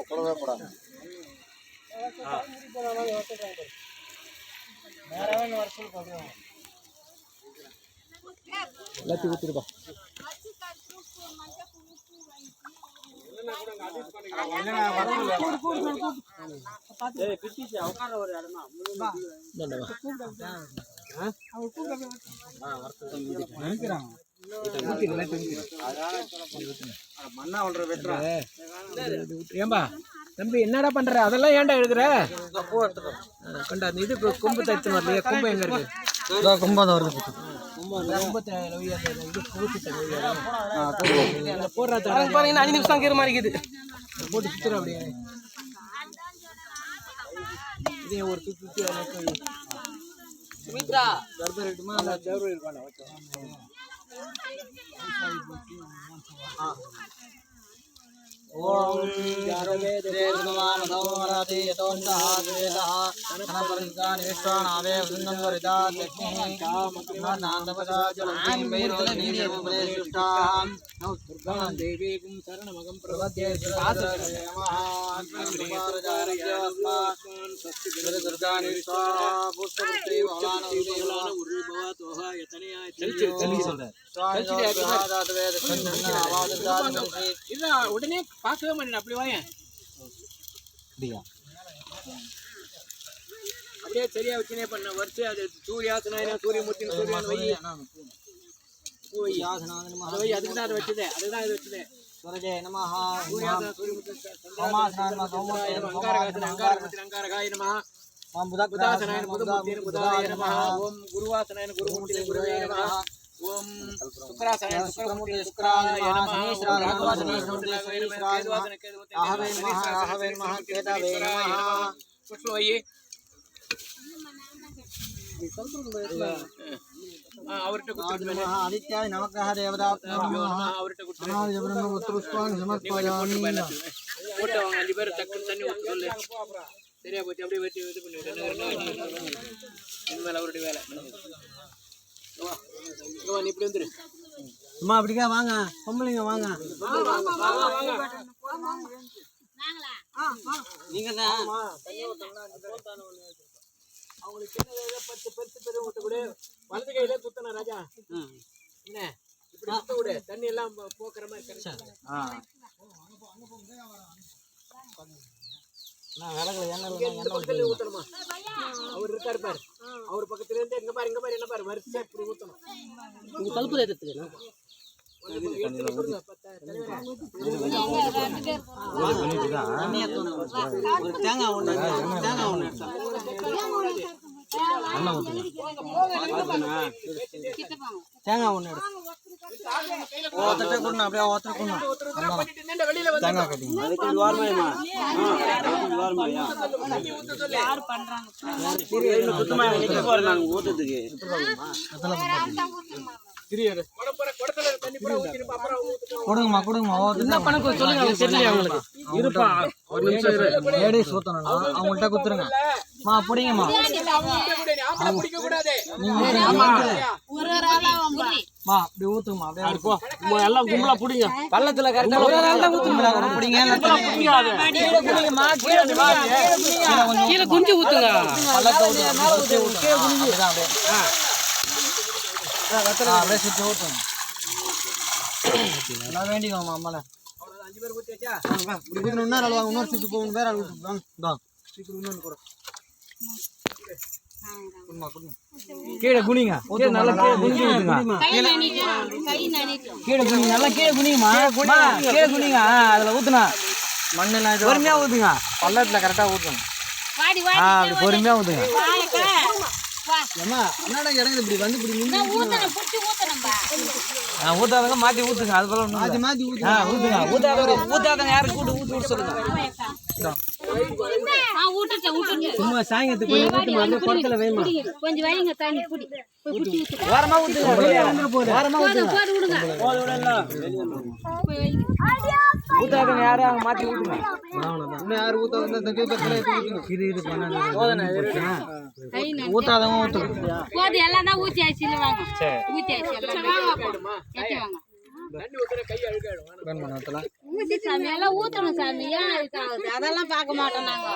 கூடவே கூடாது எல்லாத்தையும் ஊற்றிருப்பா. ஏம்பா தம்பி என்னடா பண்ற? அதெல்லாம் ஏன்டா எழுதுற? கொண்டா இது கொம்பு தச்சு வரலையே. கொம்பு எங்க இருக்கு? கொம்பு தான் வருது. போடுறா 5 நிமிஷம் கீரை மாதிரி இருக்குது. போட்டு சுத்துற அப்படியே இதே ஒரு சுத்தி சுமித்ரா கர்ப்பர் இருக்குமா? அந்த ஜவுரி இருக்கானே ஓகே. ஓம் ஜாரவே தேவமானதோராதே யதோன்தாஹேதஹ கனபரிகான் விஸ்வானாவே வృందంவரிதா தக்னி காமக்ரிமானந்தபஜாஜலம் வைரோத நீரியமுபலே சுஷ்டாம் நௌ துர்காம் தேவீகும் சரணமகம் பிரபத்யே சாஸ்ரே மகாத்மஜாரஜாஸ்மான் சக்தி துர்கான் விஸ்வா புஷ்பவృత్తి பவானோதேவலான உருபவதோஹ யதனியாய் செல்சி சொல்றார். உடனே பார்க்கவே மாட்டேன். அப்படி வாங்க அப்படியே சரியா வச்சுனே பண்ண வரிசை. அது சூரியாசனா சூரியமூர்த்தின்னு சூரியன் வை. அதுக்கு தான் அதை வச்சதே. அதுதான் இது வச்சதே. அங்காரகாய நமஹ புதாசனாய புதமூர்த்தியே புதாய நமஹ ஓம் குருவாசனாய குருமூர்த்தியே குருவே நமஹ ஓம் சுக்ராசனாய சுக்ரமூர்த்தியே சுக்ராய நமஹ சனீஸ்வராய நமஹ சனீஸ்வராய நமஹ ஆஹவே நமஹ ஆஹவே நமஹ கேதாவே நமஹ புஷ்பவையே அவர்கிட்ட குத்துறது. ஆதித்யாய நமக்கஹ தேவதாப்னோ நமஹ அவர்கிட்ட குத்துறது. ஆதித்ய பிரம்ம புஷ்பான் சமர்ப்பயாமி. போட்டவங்க 5 பேர் டக்குன்னு தண்ணி ஊத்தி சொல்லு. சரியா போச்சு. அப்படியே வச்சு இது பண்ணி விட்டு இனிமேல் அவருடைய வேலை. நீ இப்படி வந்துரு. அம்மா அப்படிக்கா வாங்க. பொம்பளைங்க வாங்க. நீங்க தான் அவங்களுக்கு பெருசு பெரும் விட்டு கூட வலது கையில குத்தணும் ராஜா. என்ன இப்படி குத்த விடு. தண்ணி எல்லாம் போக்குற மாதிரி ஊத்தணுமா? அவர் இருக்காரு பாரு. அவர் பக்கத்துல இருந்து எங்க பாரு என்ன பாரு வரிசையா இப்படி ஊத்தணும். கழுப்பு தேங்காய் ஒண்ணு தேங்காய் ஒண்ணு அப்படியே தேங்காய் கட்டிங்க. கொடுங்கம்மா கொடுங்கம்மா. என்ன பண்ண சொல்லுங்க. அவங்களுக்கு இருப்பா ஒரு நிமிஷம் லேடிஸ் ஊத்தணும்னா அவங்கள்ட்ட குத்துருங்க. மா பிடிங்கம்மா. மா அப்படி ஊத்துமா. அப்படியே எல்லாம் கும்பலா பிடிங்க. பள்ளத்துல கரெக்டா பிடிங்க. கீழே குஞ்சு ஊத்துங்க. அப்படியே சுத்தி ஊத்துங்க. எல்லாம் வேண்டிக்கோமா அம்மால. 5 பேர் ஊத்தியாச்சா? இன்னொரு ஆள் வாங்க. இன்னொரு சுத்தி போகணும். வேற ஆள் வாங்க. இன்னொன்னு கூட கீழே குனிங்க. நல்லா கீழே குனிங்க. கீழே குனிங்க. நல்லா கீழே குனிங்கம்மா. கீழே குனிங்க. அதுல ஊத்துனா மண்ணெல்லாம் பொறுமையா ஊத்துங்க. பள்ளத்துல கரெக்டா ஊத்தணும். அப்படி பொறுமையா ஊத்துங்க. என்னடா இடம் இப்படி வந்து இப்படி ஊத்தாதங்க மாத்தி ஊத்துங்க. அது போல மாத்தி ஊத்துங்க. ஊத்தாதங்க யாருக்கு கூட்டு ஊத்து சொல்லுங்க. சும்மா சாயங்காலத்துக்கு குளத்துல வைமா கொஞ்சம் வைங்க தண்ணி குடி போய் குட்டி ஊத்து ஓரமா ஊத்துங்க ஓரமா போடு விடுங்க ஊத்தாதங்க யாரும் அங்க மாத்தி ஊத்துங்க இன்னும் யாரு ஊத்தாத தண்ணி பக்கத்துல இது பண்ணாத கை நட்டு ஊத்தாதவங்க ஊத்துங்க போது எல்லாம் தான் ஊத்தி ஆச்சு இல்ல வாங்க ஊத்தி ஆச்சு எல்லாம் ஏத்தி வாங்க தண்ணி ஊத்துற கை அழுகாயிடும் வேணுமா ஊத்தலாம் ஊத்தி சாமி எல்லாம் ஊத்தணும் சாமி ஏன் இதுக்காகுது அதெல்லாம் பார்க்க மாட்டோம் நாங்க